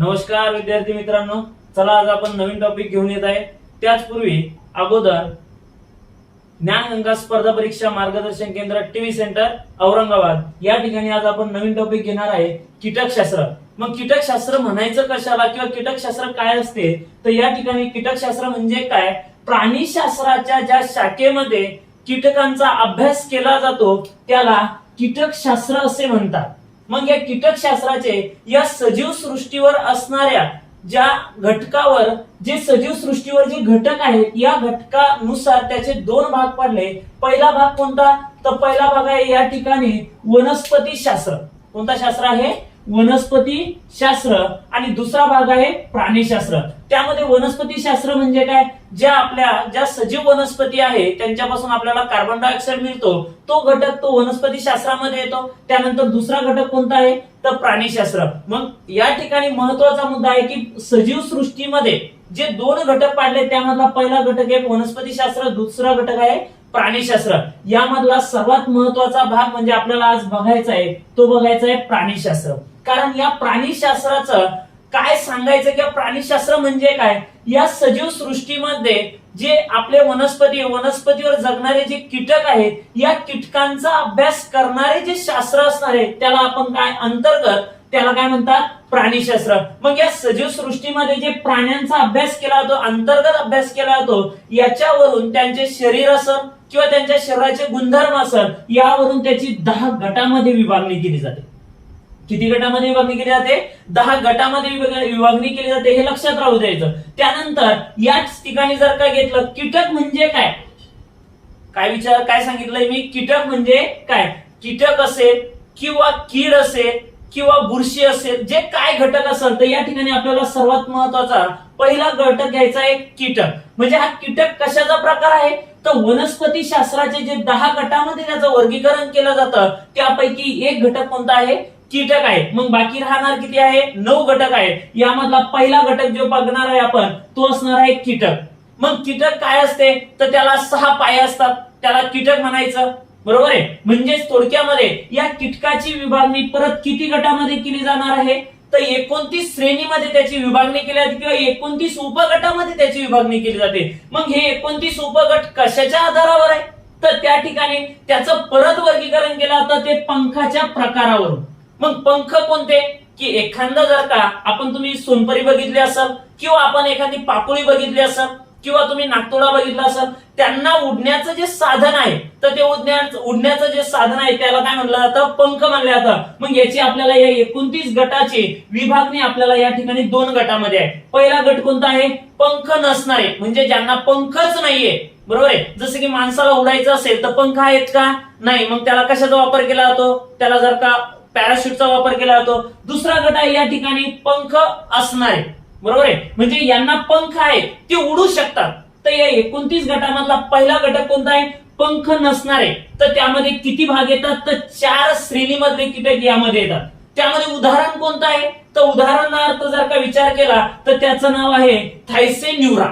नमस्कार विद्यार्थी मित्रांनो, चला आज आपण नवीन टॉपिक घेऊन येत आहे. त्याचपूर्वी अगोदर ज्ञानगंगा स्पर्धा परीक्षा मार्गदर्शन केंद्र टीव्ही सेंटर औरंगाबाद या ठिकाणी आज आपण नवीन टॉपिक घेणार आहे कीटकशास्त्र. मग कीटकशास्त्र म्हणायचं कशाला किंवा कीटकशास्त्र काय असते, तर या ठिकाणी कीटकशास्त्र म्हणजे काय, प्राणीशास्त्राच्या ज्या शाखेमध्ये कीटकांचा अभ्यास केला जातो त्याला कीटकशास्त्र असे म्हणतात. मग या कीटकशास्त्राचे या सजीव सृष्टीवर असणाऱ्या ज्या घटकावर जे सजीव सृष्टीवर जे घटक आहेत या घटकानुसार त्याचे दोन भाग पडले. पहिला भाग कोणता, तर पहिला भाग आहे या ठिकाणी वनस्पती शास्त्र. कोणता शास्त्र आहे, वनस्पती शास्त्र. आणि दुसरा भाग आहे प्राणीशास्त्र. त्यामध्ये वनस्पती शास्त्र म्हणजे काय, ज्या सजीव वनस्पती आहे त्यांच्यापासून आपल्याला कार्बन डायऑक्साईड मिळतो, तो घटक तो वनस्पती शास्त्रामध्ये येतो. त्यानंतर दुसरा घटक कोणता आहे, तर प्राणीशास्त्र. मग या ठिकाणी महत्वाचा मुद्दा आहे की सजीव सृष्टीमध्ये जे दोन घटक पाडले त्यामधला पहिला घटक आहे वनस्पती शास्त्र, दुसरा घटक आहे प्राणीशास्त्र. यामधला सर्वात महत्वाचा भाग म्हणजे आपल्याला आज बघायचा आहे तो बघायचा आहे प्राणीशास्त्र. कारण या प्राणीशास्त्राचं काय सांगायचं किंवा प्राणीशास्त्र म्हणजे काय, या सजीव सृष्टीमध्ये जे आपले वनस्पतीवर जगणारे जे कीटक आहेत या कीटकांचा अभ्यास करणारे जे शास्त्र असणार आहे त्याला आपण काय अंतर्गत त्याला काय म्हणतात, प्राणीशास्त्र. मग या सजीव सृष्टीमध्ये जे प्राण्यांचा अभ्यास केला जातो, अंतर्गत अभ्यास केला जातो, याच्यावरून त्यांचे शरीर असेल किंवा त्यांच्या शरीराचे गुणधर्म असेल यावरून त्याची 10 गटामध्ये विभागणी केली जाते. किती गटामध्ये विभागणी केली जाते, 10 गटामध्ये विभागणी केली जाते, हे लक्षात राहू द्यायचं. त्यानंतर याच ठिकाणी जर का घेतलं कीटक म्हणजे काय सांगितलंय मी, कीटक म्हणजे काय, कीटक असेल किंवा कीड असेल किंवा बुरशी असेल, जे काय घटक असेल तर या ठिकाणी आपल्याला सर्वात महत्वाचा पहिला घटक घ्यायचा आहे कीटक. म्हणजे हा कीटक कशाचा प्रकार आहे, तर वनस्पती शास्त्राचे जे 10 गटामध्ये त्याचं वर्गीकरण केलं जातं त्यापैकी एक घटक कोणता आहे, कीटक आहे. मग बाकी राहणार किती आहे, 9 घटक आहेत. यामधला पहिला घटक जो बघणार आहे आपण तो असणार आहे कीटक. मग कीटक काय असते, तर त्याला 6 पाय असतात, त्याला कीटक म्हणायचं, बरोबर आहे. म्हणजे थोडक्यामध्ये या कीटकाची विभागणी परत किती गटामध्ये केली जाणार आहे, तर 29 श्रेणीमध्ये त्याची विभागणी केली जाते किंवा 29 उपगटामध्ये त्याची विभागणी केली जाते. मग हे 29 उपगट कशाच्या आधारावर आहे, तर त्या ठिकाणी त्याचं परत वर्गीकरण केलं जातं ते पंखाच्या प्रकारावरून. मग पंख कोणते, की एखादा जर का तुम्ही सोनपरी बघितली असेल किंवा आपण एखादी पाकोळी बघितली असेल किंवा तुम्ही नागतोडा बघितला असेल, त्यांना उडण्याचं जे साधन आहे तर ते उडण्याचं जे साधन आहे त्याला काय म्हणलं जातं, पंख म्हणलं जातं. मग याची आपल्याला या 29 गटाची विभागणी आपल्याला या ठिकाणी 2 गटामध्ये आहे. पहिला गट कोणता आहे, पंख नसणारे, म्हणजे ज्यांना पंखच नाहीये, बरोबर आहे. जसं की माणसाला उडायचं असेल तर पंख आहेत का, नाही, मग त्याला कशाचा वापर केला जातो, त्याला जर का पॅराशूटचा वापर केला जातो. दुसरा गट आहे या ठिकाणी पंख असणारे, बरोबर आहे, म्हणजे यांना पंख आहे ते उडू शकतात. तर या 29 गटामधला पहिला घटक कोणता आहे, पंख नसणारे. तर त्यामध्ये किती भाग येतात, तर 4 श्रेणीमधले कीटक यामध्ये येतात. त्यामध्ये उदाहरण कोणतं आहे, तर उदाहरणार्थ जर का विचार केला तर त्याचं नाव आहे थायसेन्युरा.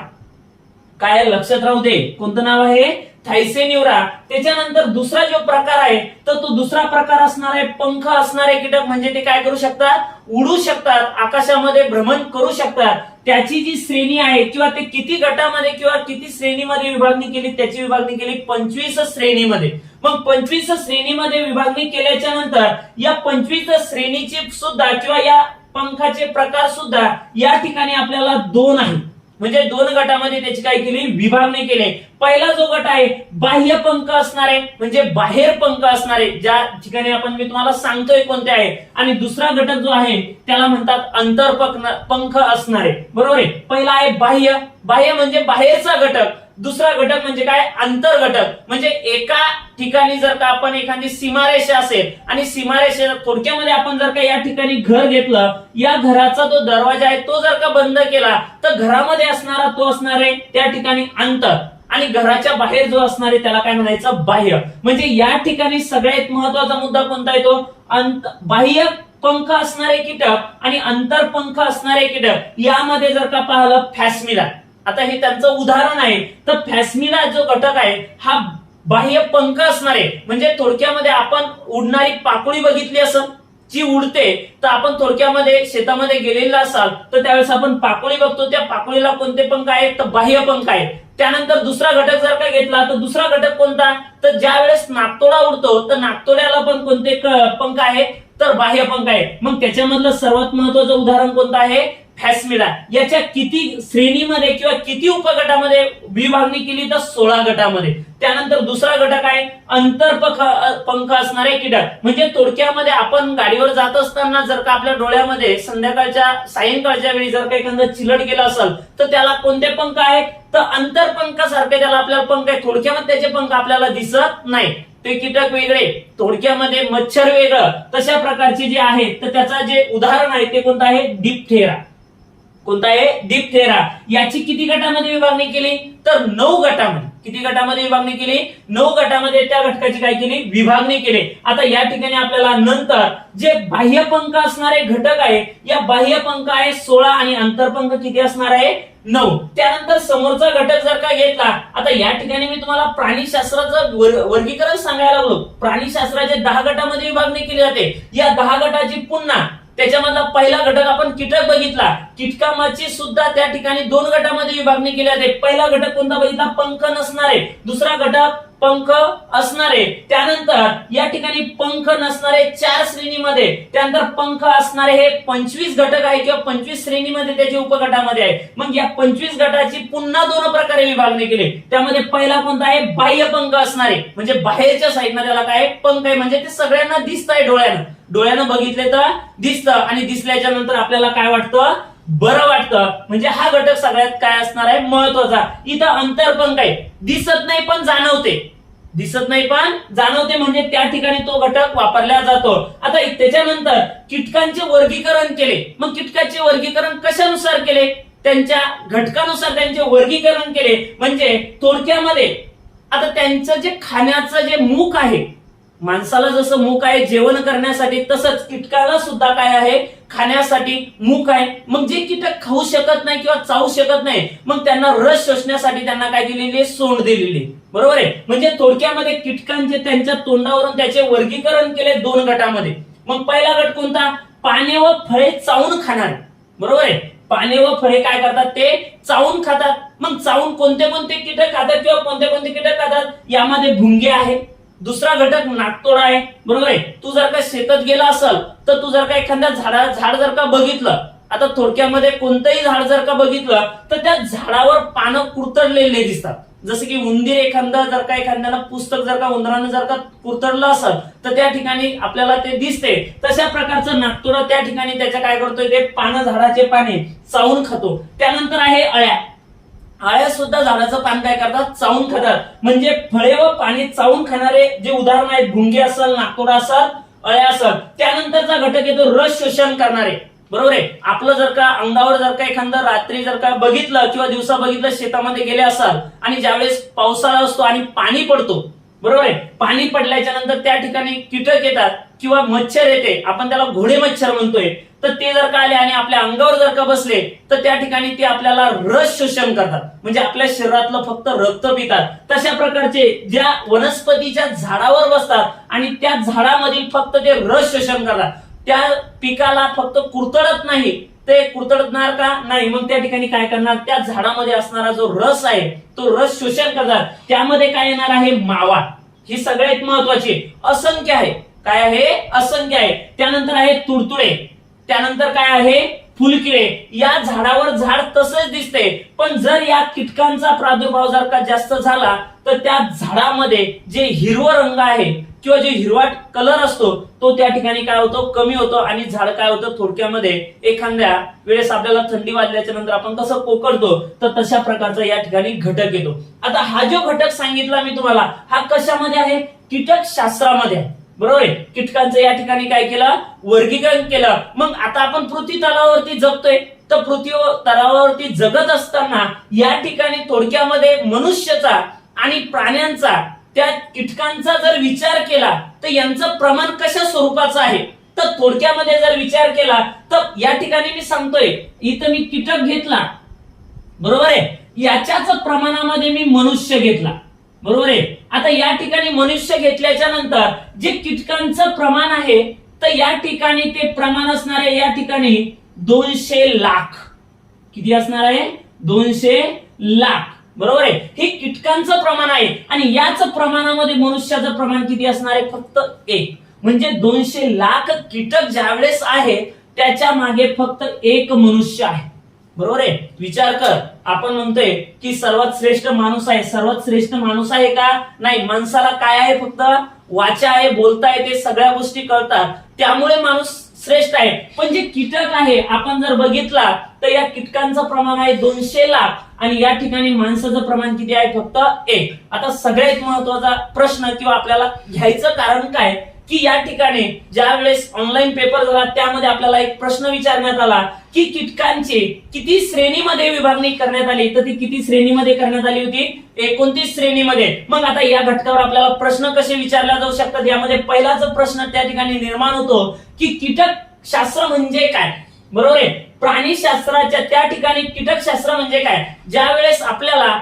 काय लक्षात राहू दे, कोणतं नाव आहे, थायसेन्युरा. त्याच्यानंतर दुसरा जो प्रकार आहे तर तो दुसरा प्रकार असणार आहे पंख असणारे कीटक. म्हणजे ते काय करू शकतात, उडू शकतात, आकाशामध्ये भ्रमण करू शकतात. त्याची जी श्रेणी आहे किंवा ते किती गटामध्ये किंवा किती श्रेणीमध्ये विभागणी केली, त्याची विभागणी केली 25 श्रेणीमध्ये. मग 25 श्रेणीमध्ये विभागणी केल्याच्या नंतर या 25 श्रेणीची सुद्धा किंवा या पंखाचे प्रकार सुद्धा या ठिकाणी आपल्याला 2 आहे. म्हणजे 2 गटामध्ये त्याची काय केली, विभागणी केली. पहिला जो गट आहे बाह्य पंख असणारे, म्हणजे बाहेर पंख असणारे, ज्या ठिकाणी मी तुम्हाला सांगतोय कोणते आहे. आणि दुसरा घटक जो आहे त्याला म्हणतात अंतर्पंख असणारे, बरोबर आहे. पहिला आहे बाह्य म्हणजे बाहेरचा घटक. दुसरा घटक म्हणजे काय, अंतर घटक. म्हणजे एका ठिकाणी जर का आपण एखादी सीमारेषा असेल आणि सीमारेषेला थोडक्यामध्ये आपण जर का या ठिकाणी घर घेतलं, या घराचा जो दरवाजा आहे तो जर का बंद केला तर घरामध्ये असणारा तो असणार आहे त्या ठिकाणी अंतर, आणि घराच्या बाहेर जो असणार आहे त्याला काय म्हणायचं, बाह्य. म्हणजे या ठिकाणी सगळ्यात महत्वाचा मुद्दा कोणता आहे, तो बाह्य पंख असणारे कीटक आणि अंतरपंख असणारे कीटक. यामध्ये जर का पाहिलं फॅस्मिला, आता हे त्यांचं उदाहरण आहे. तर फॅस्मिला जो घटक आहे हा बाह्य पंख असणारे, म्हणजे थोडक्यामध्ये आपण उडणारी पाकोळी बघितली असेल, जी उडते, तर आपण थोडक्यामध्ये शेतामध्ये गेलेला असाल तर त्यावेळेस आपण पाकोळी बघतो, त्या पाकोळीला कोणते पंख आहेत, तर बाह्य पंख आहेत. त्यानंतर दुसरा घटक जर का घेतला तर दुसरा घटक कोणता, तर ज्या वेळेस नाकतोडा उडतो तर नाकतोड्याला पण कोणते पंख आहेत, तर बाह्य पंख आहेत. मग त्याच्यामधलं सर्वात महत्वाचं उदाहरण कोणतं आहे, फॅस्मिडा. याच्या किती श्रेणीमध्ये किंवा किती उपगटामध्ये विभागणी केली, तर 16 गटामध्ये. त्यानंतर दुसरा घटक आहे पंख असणारे कीटक. म्हणजे थोडक्यामध्ये आपण गाडीवर जात असताना जर का आपल्या डोळ्यामध्ये संध्याकाळच्या सायंकाळच्या वेळी जर का एखादा चिलट गेला असेल तर त्याला कोणते पंख आहेत, तर अंतरपंखासारखे त्याला आपल्याला पंख आहे. थोडक्यामध्ये त्याचे पंख आपल्याला दिसत नाही, ते कीटक वेगळे, थोडक्यामध्ये मच्छर वेगळं. तशा प्रकारचे जे आहे, तर त्याचा जे उदाहरण आहे ते कोणतं आहे, डिप्थेरा. कोणता आहे, डिप्थेरा. याची किती गटामध्ये विभागणी केली, तर 9 गटामध्ये. किती गटामध्ये विभागणी केली, 9 गटामध्ये त्या घटकाची काय केली, विभागणी केली. आता या ठिकाणी आपल्याला नंतर जे बाह्य पंख असणारे घटक आहे, या बाह्य पंख आहे 16 आणि अंतरपंख किती असणार आहे, 9. त्यानंतर समोरचा घटक जर का घेतला, आता या ठिकाणी मी तुम्हाला प्राणीशास्त्राचं वर्गीकरण सांगायला लागलो. प्राणीशास्त्राचे 10 गटामध्ये विभागणी केली जाते. या 10 गटाची पुन्हा त्याच्यामधला पहिला घटक आपण कीटक बघितला. कीटकाची सुद्धा त्या ठिकाणी 2 गटामध्ये विभागणी केली जाते. पहिला घटक कोणता बघितला, पंख नसणारे. दुसरा घटक पंख असणारे. त्यानंतर या ठिकाणी पंख नसणारे 4 श्रेणीमध्ये. त्यानंतर पंख असणारे हे 25 घटक आहे किंवा 25 श्रेणीमध्ये त्याचे उपगटामध्ये आहे. मग या 25 गटाची पुन्हा 2 प्रकारे विभागणी केली. त्यामध्ये पहिला कोणता आहे, बाह्य पंख असणारे. म्हणजे बाहेरच्या साईडला त्याला काय पंख आहे, म्हणजे ते सगळ्यांना दिसत आहे डोळ्यानं बघितले तर दिसतं, आणि दिसल्याच्या नंतर आपल्याला काय वाटतं, बरं वाटतं. म्हणजे हा घटक सगळ्यात काय असणार आहे, महत्वाचा. इथं अंतरपंख आहे, दिसत नाही पण जाणवते. दिसत नाही पण जाणवते, म्हणजे त्या ठिकाणी तो घटक वापरला जातो. आता त्याच्यानंतर कीटकांचे वर्गीकरण केले. मग कीटकांचे वर्गीकरण कशानुसार केले, त्यांच्या घटकानुसार त्यांचे वर्गीकरण केले. म्हणजे थोडक्यामध्ये आता त्यांचं जे खाण्याचं जे मुख आहे, माणसाला जसं मुख आहे जेवण करण्यासाठी, तसंच कीटकाला सुद्धा काय आहे, खाण्यासाठी मुख आहे. मग जे कीटक खाऊ शकत नाही किंवा चावू शकत नाही, मग त्यांना रस शोषण्यासाठी त्यांना काय दिलेली, सोंड दिलेली. बरोबर आहे. म्हणजे थोडक्यामध्ये कीटकांचे त्यांच्या तोंडावरून त्याचे वर्गीकरण केले 2 गटामध्ये. मग पहिला गट कोणता, पाने व फळे चावून खाणारे. बरोबर आहे. पाने व फळे काय करतात, ते चावून खातात. मग चावून कोणते कोणते कीटक खातात किंवा कोणते कोणते कीटक खातात, यामध्ये भुंगे आहे. दुसरा घटक नाकतोडा आहे. बरोबर आहे. तू जर का शेतात गेला असेल तर तू जर का एखाद्या झाड जर का बघितलं, आता थोडक्यामध्ये कोणतंही झाड जर का बघितलं तर त्या झाडावर पानं कुरतडलेले दिसतात. जसं की उंदीर एखाद्याला पुस्तक जर का उंदरानं जर का कुरतडलं असेल तर त्या ठिकाणी आपल्याला ते दिसते. तशा प्रकारचं नाकतोडा त्या ठिकाणी त्याच्या काय करतोय, ते पानं, झाडाचे पाने चावून खातो. त्यानंतर आहे अळ्या. आळ्या सुद्धा झाडाचं पान काय करतात, चावून खातात. म्हणजे फळे व पाणी चावून खाणारे जे उदाहरण आहेत, भुंगे असेल, नाकतोडा असेल, अळ्या असेल. त्यानंतरचा घटक येतो रस शोषण करणारे. बरोबर आहे. आपलं जर का अंगावर जर का एखादं रात्री जर का बघितलं किंवा दिवसा बघितलं, शेतामध्ये गेले असाल आणि ज्यावेळेस पावसाळा असतो आणि पाणी पडतो, बरोबर आहे, पाणी पडल्याच्या नंतर त्या ठिकाणी कीटक येतात किंवा मच्छर येते, आपण त्याला घोडे मच्छर म्हणतोय. तर ते जर का आले आणि आपल्या अंगावर जर का बसले तर त्या ठिकाणी ते आपल्याला रस शोषण करतात. म्हणजे आपल्या शरीरातलं फक्त रक्त पितात. तशा प्रकारचे ज्या वनस्पतीच्या झाडावर बसतात आणि त्या झाडामधील फक्त ते रस शोषण करतात, त्या पिकाला फक्त कुरतडत नाही, ते कुरतडणार का नाही, मग त्या ठिकाणी काय करणार, त्या झाडामध्ये असणारा जो रस आहे तो रस शोषण करतात. त्यामध्ये काय येणार आहे, मावा. ही सगळ्यात महत्वाची. असंख्य आहे. काय आहे, असंख्य आहे. त्यानंतर आहे तुडतुडे. त्यानंतर काय आहे, फुलकिडे. या झाडावर झाड तसंच दिसते, पण जर या कीटकांचा प्रादुर्भाव जर का जास्त झाला तर त्या झाडामध्ये जे हिरवा रंग आहे किंवा जे हिरवाट कलर असतो तो त्या ठिकाणी काय होतो, कमी होतो आणि झाड काय होतं, थोडक्यामध्ये एखाद्या वेळेस आपल्याला थंडी वाजल्याच्या नंतर आपण कसं कोकडतो, तर तशा प्रकारचा या ठिकाणी घटक येतो. आता हा जो घटक सांगितला मी तुम्हाला, हा कशामध्ये आहे, कीटक शास्त्रामध्ये आहे. बरोबर आहे. कीटकांचं या ठिकाणी काय केलं, वर्गीकरण केलं. मग आता आपण पृथ्वी तलावावरती जगतोय, तर पृथ्वी तलावावरती जगत असताना या ठिकाणी थोडक्यामध्ये मनुष्याचा आणि प्राण्यांचा, त्या कीटकांचा जर विचार केला तर यांचं प्रमाण कशा स्वरूपाचं आहे, तर थोडक्यामध्ये जर विचार केला तर या ठिकाणी मी सांगतोय, इथं मी कीटक घेतला, बरोबर आहे, याच्याच प्रमाणामध्ये मी मनुष्य घेतला. बरोबर आहे. आता या ठिकाणी मनुष्य घेतल्याच्या नंतर जे कीटकांचं प्रमाण आहे तर या ठिकाणी ते प्रमाण असणार आहे या ठिकाणी 200 लाख. किती असणार आहे? 200 लाख. बरोबर आहे. हे कीटकांचं प्रमाण आहे आणि याच प्रमाणामध्ये मनुष्याचं प्रमाण किती असणार आहे? फक्त 1. म्हणजे 200 लाख कीटक ज्यावेळेस आहे त्याच्या मागे फक्त एक मनुष्य आहे. बरोबर आहे. विचार कर, आपण म्हणतोय की सर्वात श्रेष्ठ माणूस आहे. सर्वात श्रेष्ठ माणूस आहे का? नाही. माणसाला काय आहे? फक्त वाचा आहे, बोलता येते, सगळ्या गोष्टी कळतात, त्यामुळे माणूस श्रेष्ठ आहे. पण जे कीटक आहे आपण जर बघितला तर या कीटकांचं प्रमाण आहे 200 लाख आणि या ठिकाणी माणसाचं प्रमाण किती आहे? फक्त 1. आता सगळ्यात महत्वाचा प्रश्न किंवा आपल्याला घ्यायचं कारण काय की या ठिकाणी ज्या वेळेस ऑनलाईन पेपर झाला त्यामध्ये आपल्याला एक प्रश्न विचारण्यात आला की कीटकांची किती श्रेणीमध्ये विभागणी करण्यात आली. तर ती किती श्रेणीमध्ये करण्यात आली होती? 29 श्रेणीमध्ये. मग आता या घटकावर आपल्याला प्रश्न कसे विचारले जाऊ शकतात? यामध्ये पहिलाच प्रश्न त्या ठिकाणी निर्माण होतो की कीटकशास्त्र म्हणजे काय? बरोबर आहे. प्राणीशास्त्राच्या त्या ठिकाणी कीटकशास्त्र म्हणजे काय? ज्या वेळेस आपल्याला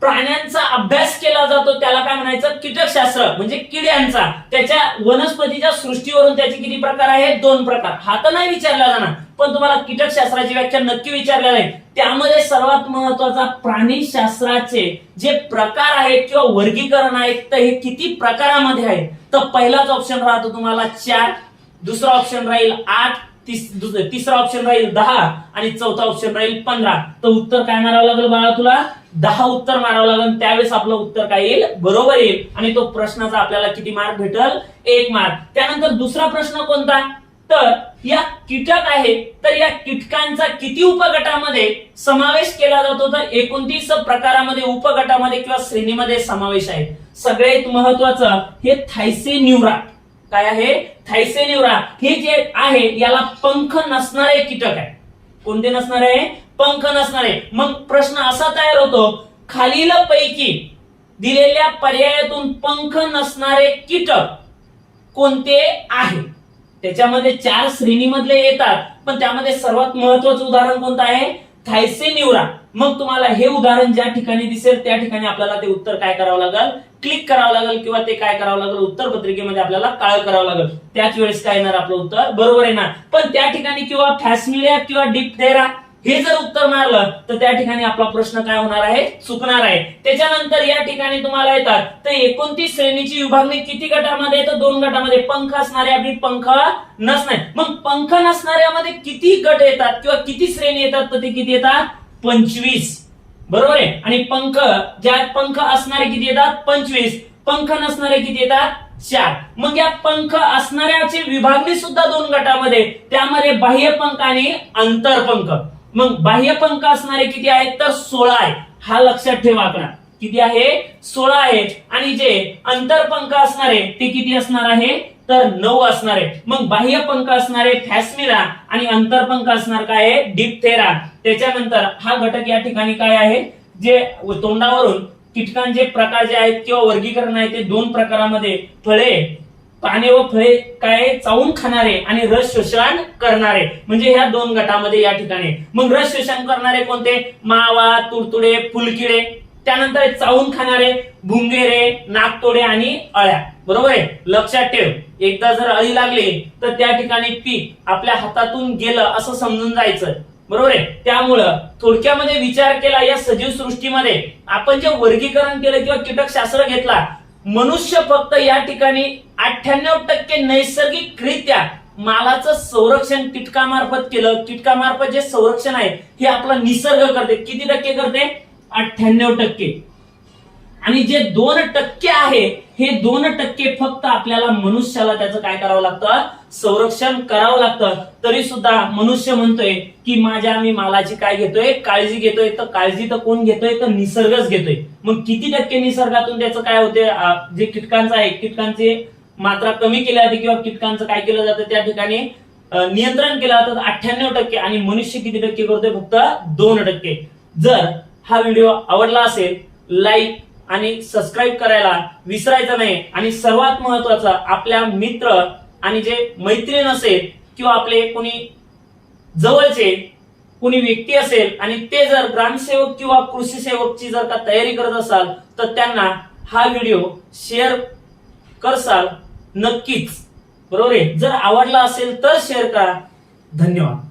प्राण्यांचा अभ्यास केला जातो त्याला काय म्हणायचं? कीटकशास्त्र. म्हणजे किड्यांचा. त्याच्या वनस्पतीच्या सृष्टीवरून त्याचे किती प्रकार आहेत? 2 प्रकार. हा तर नाही विचारला जाणार, पण तुम्हाला कीटकशास्त्राची व्याख्या नक्की विचारल्या जाईल. त्यामध्ये सर्वात महत्वाचा प्राणीशास्त्राचे जे प्रकार आहेत किंवा वर्गीकरण आहेत तर हे किती प्रकारामध्ये आहेत? तर पहिलाच ऑप्शन राहतो तुम्हाला 4, दुसरा ऑप्शन राहील 8, तिसरा ऑप्शन राहील 10 आणि चौथा ऑप्शन राहील 15. तर उत्तर काय मारावं लागेल बाळा तुला? 10 उत्तर मारावं लागेल. त्यावेळेस आपलं उत्तर काय येईल? बरोबर येईल आणि तो प्रश्नाचा आपल्याला किती मार्क भेटल? 1 मार्क. त्यानंतर दुसरा प्रश्न कोणता? तर या कीटक आहे तर या कीटकांचा किती उपगटामध्ये समावेश केला जातो? तर 29 प्रकारामध्ये, उपगटामध्ये किंवा श्रेणीमध्ये समावेश आहे. सगळ्यात महत्वाचं हे थायसेन्युरा. काय आहे? थायसेन्युरा. हे जे आहे याला पंख नसणारे कीटक आहे. कोणते नसणारे? पंख नसणारे. मग प्रश्न असा तयार होतो, खालील पैकी दिलेल्या पर्यायातून पंख नसणारे कीटक कोणते आहे? त्याच्यामध्ये 4 श्रेणीमधले येतात, पण त्यामध्ये सर्वात महत्वाचं उदाहरण कोणतं आहे? थायसेन्युरा. मग तुम्हाला हे उदाहरण ज्या ठिकाणी दिसेल त्या ठिकाणी आपल्याला ते उत्तर काय करावं लागेल? क्लिक करावं लागेल किंवा ते काय करावं लागेल? उत्तर पत्रिकेमध्ये आपल्याला काळ करावं लागेल. त्याच वेळेस काय येणार? आपलं उत्तर बरोबर येणार. पण त्या ठिकाणी किंवा फॅस्मिलिया किंवा डिप्थेरा हे जर उत्तर मारलं तर त्या ठिकाणी आपला प्रश्न काय होणार आहे? चुकणार आहे. त्याच्यानंतर या ठिकाणी तुम्हाला येतात तर 29 श्रेणीची विभागणी किती गटामध्ये? तर 2 गटामध्ये. पंख असणारे आणि पंख नसणारे. मग पंख नसणाऱ्यामध्ये किती गट येतात किंवा किती श्रेणी येतात? तर ते किती येतात? 25. बरोबर आहे. आणि पंख, ज्यात पंख असणारे किती येतात? 25. पंख नसणारे किती येतात? 4. मग या पंख असणाऱ्याची विभागणी सुद्धा 2 गटामध्ये, त्यामध्ये बाह्य पंख आणि अंतरपंख. मग बाह्य पंख असणारे किती आहेत? तर 16 आहे. हा लक्षात ठेवा आकडा. किती आहे? 16 आहे. आणि जे अंतरपंख असणारे ते किती असणार आहे? तर 9 असणार आहे. मग बाह्य पंख असणारे फॅस्मिला आणि अंतरपंख असणार काय आहे? डिप्थेरा. त्याच्यानंतर हा घटक या ठिकाणी काय आहे? जे तोंडावरून कीटकांचे प्रकार जे आहेत किंवा वर्गीकरण आहे ते 2 प्रकारामध्ये, फळे, पाने व फळे काय चावून खाणारे आणि रस शोषण करणारे, म्हणजे ह्या 2 गटामध्ये या ठिकाणी. मग रस शोषण करणारे कोणते? मावा, तुडतुडे, फुलकिडे. त्यानंतर चावून खाणारे भुंगेरे, नाकतोडे आणि अळ्या. बरोबर आहे. लक्षात ठेव, एकदा जर अळी लागली तर त्या ठिकाणी पीक आपल्या हातातून गेलं असं समजून जायचं. बरोबर आहे. त्यामुळं थोडक्यामध्ये विचार केला या सजीव सृष्टीमध्ये आपण जे वर्गीकरण केलं किंवा कीटकशास्त्र घेतला, मनुष्य फक्त या ठिकाणी 98% नैसर्गिकरित्या मालाचं संरक्षण कीटकामार्फत केलं. कीटकामार्फत जे संरक्षण आहे हे आपला निसर्ग करते. किती टक्के करते? 98%. आणि जे 2% आहे हे 2% फक्त आपल्याला मनुष्याला त्याचं काय करावं लागतं? संरक्षण करावं लागतं. तरी सुद्धा मनुष्य म्हणतोय की मी मालाची काय घेतोय? काळजी घेतोय. तर काळजी तर कोण घेतोय? तर निसर्गच घेतोय. मग किती टक्के निसर्गातून त्याचं काय होते? जे कीटकांचं आहे, कीटकांची मात्रा कमी केली जाते किंवा कीटकांचं काय केलं जातं त्या ठिकाणी नियंत्रण केलं जातं 98%. आणि मनुष्य किती टक्के करतोय? फक्त 2%. जर हा व्हिडिओ आवडला असेल, लाईक आणि सबस्क्राईब करायला विसरायचं नाही. आणि सर्वात महत्वाचं, आपल्या मित्र आणि जे मैत्रीण असेल किंवा आपले कोणी जवळचे कोणी व्यक्ती असेल आणि ते जर ग्रामसेवक किंवा कृषी सेवकची जर का तयारी करत असाल तर त्यांना हा व्हिडिओ शेअर करसाल नक्कीच. बरोबर आहे. जर आवडला असेल तर शेअर करा. धन्यवाद.